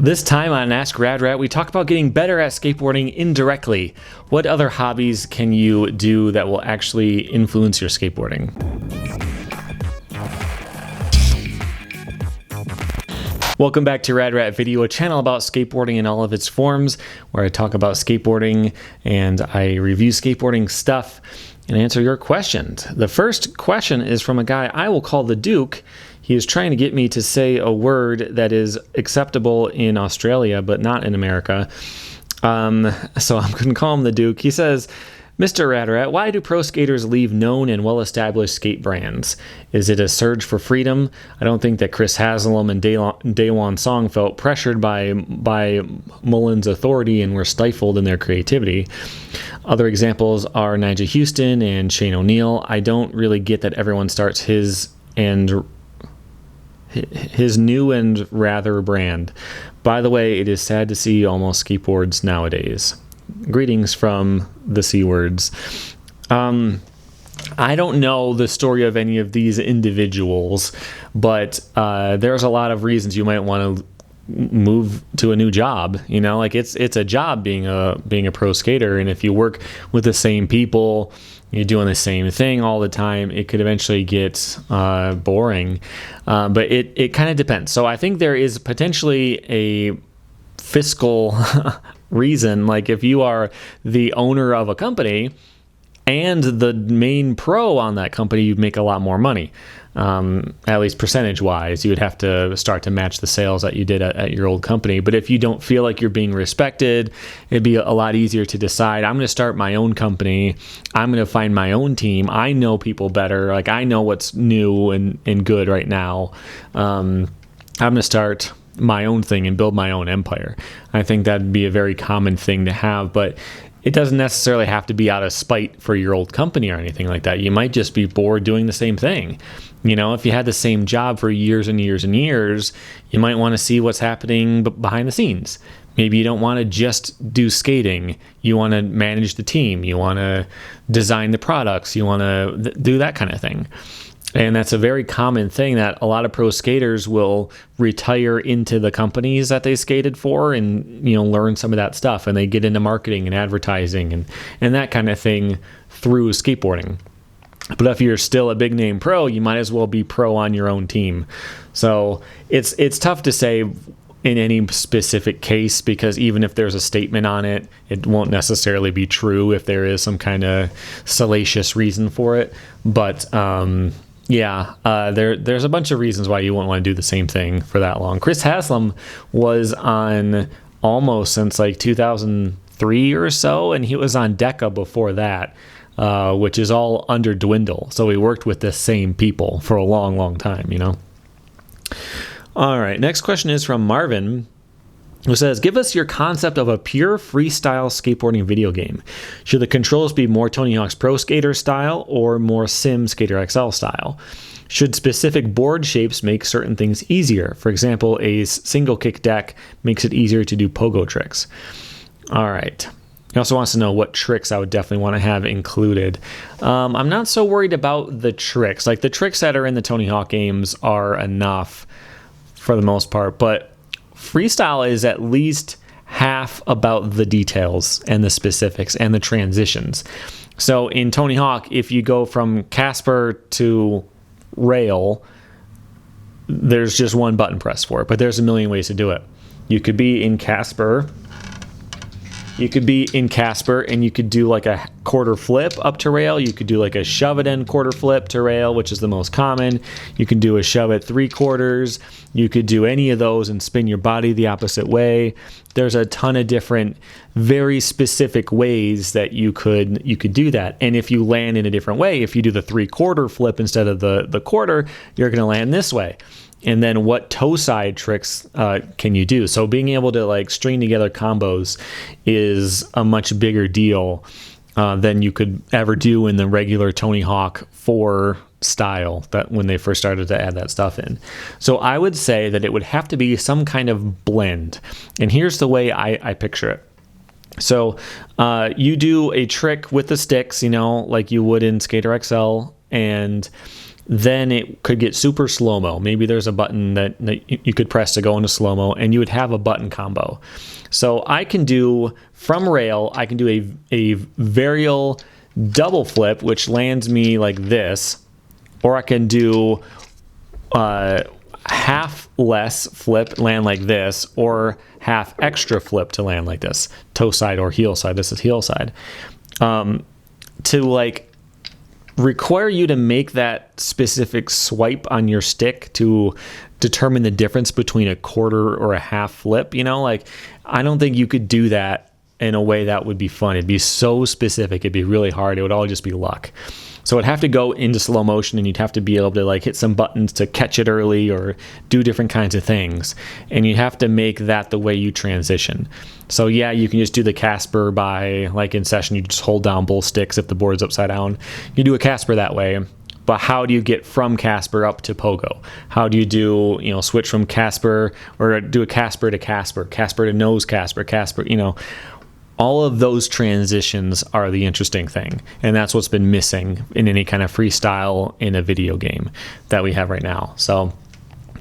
This time on Ask Rad Rat, we talk about getting better at skateboarding indirectly. What other hobbies can you do that will actually influence your skateboarding? Welcome back to Rad Rat Video, a channel about skateboarding in all of its forms, where I talk about skateboarding and I review skateboarding stuff and answer your questions. The first question is from a guy I will call the Duke. He is trying to get me to say a word that is acceptable in Australia, but not in America. So I'm going to call him the Duke. He says, Mr. Radarat, why do pro skaters leave known and well-established skate brands? Is it a surge for freedom? I don't think that Chris Haslam and Daewon Song felt pressured by Mullen's authority and were stifled in their creativity. Other examples are Nigel Houston and Shane O'Neill. I don't really get that everyone starts his new and rather brand. By the way, it is sad to see almost skateboards nowadays. Greetings from the C words. I don't know the story of any of these individuals, but there's a lot of reasons you might want to move to a new job. You know, like it's a job being a pro skater, and if you work with the same people, you're doing the same thing all the time, it could eventually get boring. But it kind of depends. So I think there is potentially a fiscal reason. Like if you are the owner of a company and the main pro on that company, you'd make a lot more money. At least percentage wise, you would have to start to match the sales that you did at your old company. But if you don't feel like you're being respected, it'd be a lot easier to decide, I'm going to start my own company. I'm going to find my own team. I know people better. Like I know what's new and good right now. I'm going to start my own thing and build my own empire. I think that'd be a very common thing to have, but it doesn't necessarily have to be out of spite for your old company or anything like that. You might just be bored doing the same thing. You know, if you had the same job for years and years and years, you might want to see what's happening behind the scenes. Maybe you don't want to just do skating. You want to manage the team. You want to design the products. You want to do that kind of thing. And that's a very common thing that a lot of pro skaters will retire into the companies that they skated for and, you know, learn some of that stuff. And they get into marketing and advertising and that kind of thing through skateboarding. But if you're still a big name pro, you might as well be pro on your own team. So it's tough to say in any specific case, because even if there's a statement on it, it won't necessarily be true if there is some kind of salacious reason for it. But there's a bunch of reasons why you won't want to do the same thing for that long. Chris Haslam was on almost since like 2003 or so, and he was on Deca before that, which is all under Dwindle. So we worked with the same people for a long, long time, you know. All right, next question is from Marvin, who says, give us your concept of a pure freestyle skateboarding video game. Should the controls be more Tony Hawk's Pro Skater style or more Sim Skater XL style? Should specific board shapes make certain things easier? For example, a single kick deck makes it easier to do pogo tricks. All right. He also wants to know what tricks I would definitely want to have included. I'm not so worried about the tricks. Like the tricks that are in the Tony Hawk games are enough for the most part, but freestyle is at least half about the details and the specifics and the transitions. So in Tony Hawk, if you go from Casper to rail, there's just one button press for it, but there's a million ways to do it. You could be in Casper. And you could do like a quarter flip up to rail. You could do like a shove it in quarter flip to rail, which is the most common. You can do a shove it 3/4. You could do any of those and spin your body the opposite way. There's a ton of different, very specific ways that you could do that. And if you land in a different way, if you do the 3/4 flip instead of the quarter, you're going to land this way. And then what toe side tricks can you do? So being able to like string together combos is a much bigger deal than you could ever do in the regular Tony Hawk 4 style that when they first started to add that stuff in. So I would say that it would have to be some kind of blend. And here's the way I picture it. So you do a trick with the sticks, you know, like you would in Skater XL, and then it could get super slow-mo. Maybe there's a button that you could press to go into slow-mo, and you would have a button combo. So I can do, from rail, I can do a varial double flip, which lands me like this, or I can do half less flip, land like this, or half extra flip to land like this. Toe side or heel side. This is heel side. To like require you to make that specific swipe on your stick to determine the difference between a quarter or a half flip, you know, like I don't think you could do that in a way that would be fun. It'd be so specific. It'd be really hard. It would all just be luck. So it'd have to go into slow motion, and you'd have to be able to like hit some buttons to catch it early or do different kinds of things. And you have to make that the way you transition. So yeah, you can just do the Casper by, like in session, you just hold down both sticks if the board's upside down. You do a Casper that way. But how do you get from Casper up to Pogo? How do you do, you know, switch from Casper, or do a Casper to Casper, Casper to nose Casper, Casper, you know. All of those transitions are the interesting thing, and that's what's been missing in any kind of freestyle in a video game that we have right now. So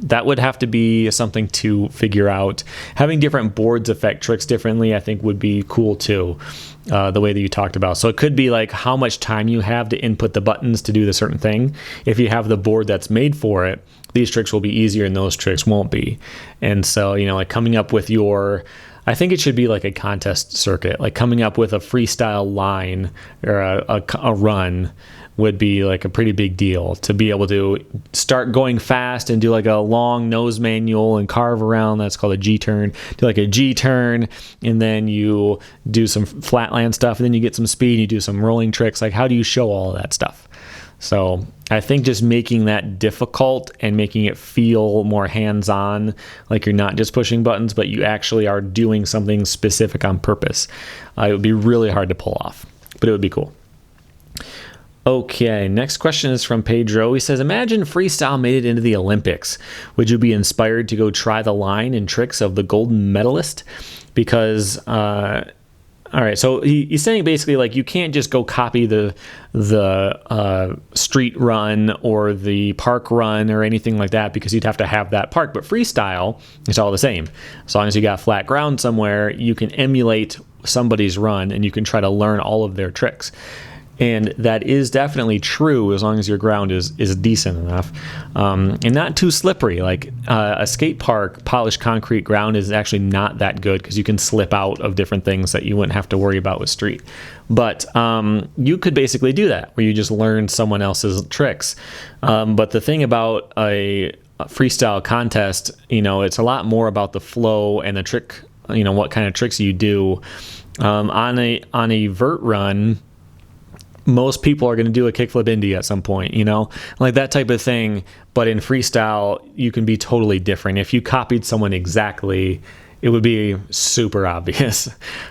that would have to be something to figure out. Having different boards affect tricks differently, I think, would be cool too, the way that you talked about. So it could be like how much time you have to input the buttons to do the certain thing. If you have the board that's made for it, these tricks will be easier and those tricks won't be. And so, you know, like coming up with your... I think it should be like a contest circuit, like coming up with a freestyle line or a run would be like a pretty big deal to be able to start going fast and do like a long nose manual and carve around. That's called a G turn. Do like a G turn, and then you do some flatland stuff, and then you get some speed and you do some rolling tricks. Like, how do you show all of that stuff? So I think just making that difficult and making it feel more hands-on, like you're not just pushing buttons, but you actually are doing something specific on purpose. It would be really hard to pull off, but it would be cool. Okay, next question is from Pedro. He says, imagine freestyle made it into the Olympics. Would you be inspired to go try the line and tricks of the golden medalist? Because... all right, so he's saying basically like you can't just go copy the street run or the park run or anything like that, because you'd have to have that park. But freestyle, it's all the same. As long as you got flat ground somewhere, you can emulate somebody's run and you can try to learn all of their tricks. And that is definitely true as long as your ground is decent enough and not too slippery. Like a skate park polished concrete ground is actually not that good because you can slip out of different things that you wouldn't have to worry about with street. But you could basically do that where you just learn someone else's tricks. But the thing about a freestyle contest, you know, it's a lot more about the flow and the trick, you know, what kind of tricks you do. On a vert run, most people are going to do a kickflip indie at some point, you know, like that type of thing. But in freestyle, you can be totally different. If you copied someone exactly, it would be super obvious.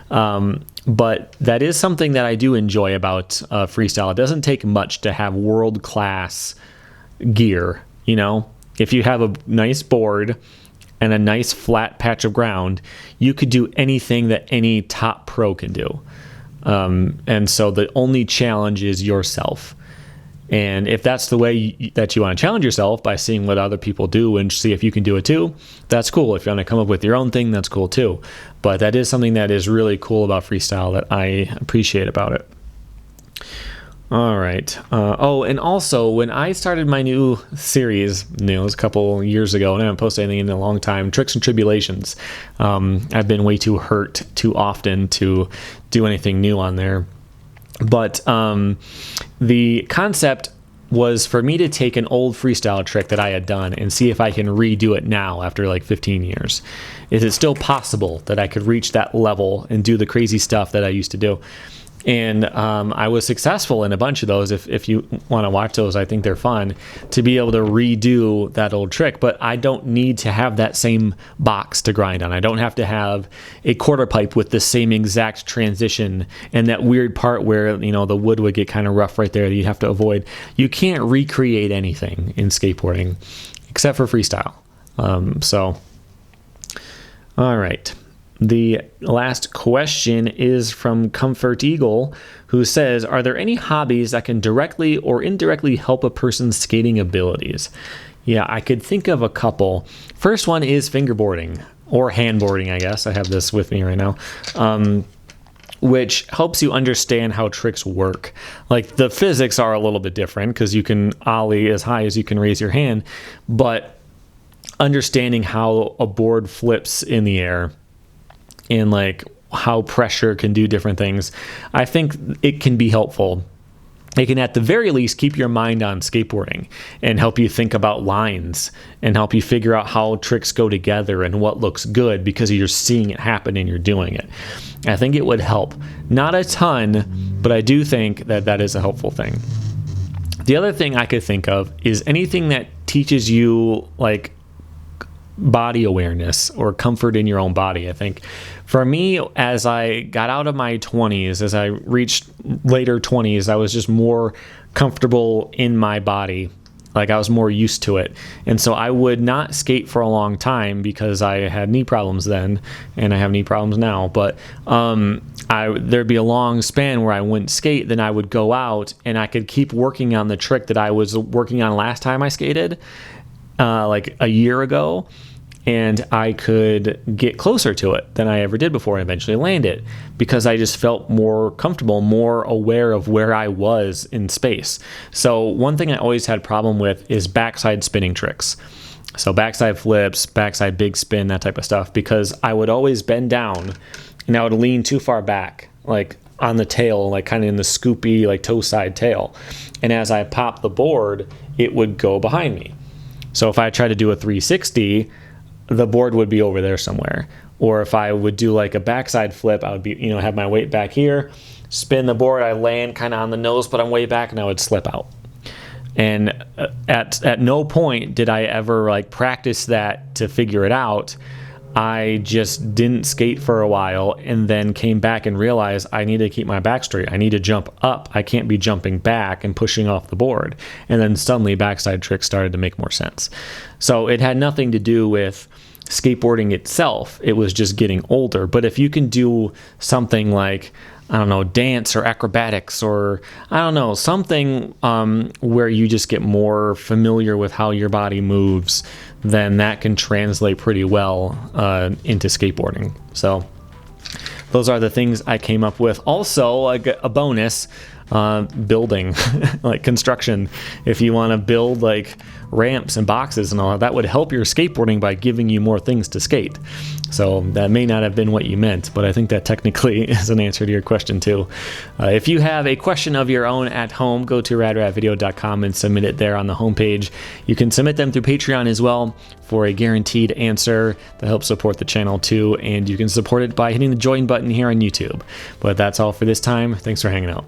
But that is something that I do enjoy about freestyle. It doesn't take much to have world-class gear, you know. If you have a nice board and a nice flat patch of ground, you could do anything that any top pro can do. And so the only challenge is yourself. And if that's the way that you want to challenge yourself, by seeing what other people do and see if you can do it too, that's cool. If you want to come up with your own thing, that's cool too. But that is something that is really cool about freestyle that I appreciate about it. All right. Oh, and also when I started my new series, you know, it was a couple years ago, and I haven't posted anything in a long time, Tricks and Tribulations. I've been way too hurt too often to do anything new on there. But the concept was for me to take an old freestyle trick that I had done and see if I can redo it now after like 15 years. Is it still possible that I could reach that level and do the crazy stuff that I used to do? And I was successful in a bunch of those. If you want to watch those, I think they're fun to be able to redo that old trick. But I don't need to have that same box to grind on. I don't have to have a quarter pipe with the same exact transition and that weird part where, you know, the wood would get kind of rough right there that you'd have to avoid. You can't recreate anything in skateboarding except for freestyle. All right. The last question is from Comfort Eagle, who says, are there any hobbies that can directly or indirectly help a person's skating abilities? Yeah, I could think of a couple. First one is fingerboarding, or handboarding, I guess. I have this with me right now. Which helps you understand how tricks work. Like, the physics are a little bit different because you can ollie as high as you can raise your hand, but understanding how a board flips in the air and like how pressure can do different things, I think it can be helpful. It can at the very least keep your mind on skateboarding and help you think about lines and help you figure out how tricks go together and what looks good because you're seeing it happen and you're doing it. I think it would help. Not a ton, but I do think that that is a helpful thing. The other thing I could think of is anything that teaches you like body awareness or comfort in your own body. I think for me, as I got out of my 20s, as I reached later 20s, I was just more comfortable in my body. Like, I was more used to it. And so I would not skate for a long time because I had knee problems then, and I have knee problems now. But there'd be a long span where I wouldn't skate. Then I would go out and I could keep working on the trick that I was working on last time I skated, like a year ago. And I could get closer to it than I ever did before and eventually land it because I just felt more comfortable, more aware of where I was in space. So one thing I always had a problem with is backside spinning tricks. So backside flips, backside big spin, that type of stuff, because I would always bend down and I would lean too far back, like on the tail, like kind of in the scoopy, like toe side tail. And as I popped the board, it would go behind me. So if I tried to do a 360, the board would be over there somewhere. Or if I would do like a backside flip, I would be, have my weight back here, spin the board, I land kind of on the nose, but I'm way back, and I would slip out. And at no point did I ever like practice that to figure it out. I just didn't skate for a while and then came back and realized I need to keep my back straight. I need to jump up. I can't be jumping back and pushing off the board. And then suddenly backside tricks started to make more sense. So it had nothing to do with skateboarding itself. It was just getting older. But if you can do something like, I don't know, dance or acrobatics or, I don't know, something where you just get more familiar with how your body moves, then that can translate pretty well into skateboarding. So those are the things I came up with. Also, like a bonus, building, like construction. If you want to build like ramps and boxes and all that would help your skateboarding by giving you more things to skate. So that may not have been what you meant, but I think that technically is an answer to your question too. If you have a question of your own at home, go to radratvideo.com and submit it there on the homepage. You can submit them through Patreon as well for a guaranteed answer that helps support the channel too, and you can support it by hitting the join button here on YouTube. But that's all for this time. Thanks for hanging out.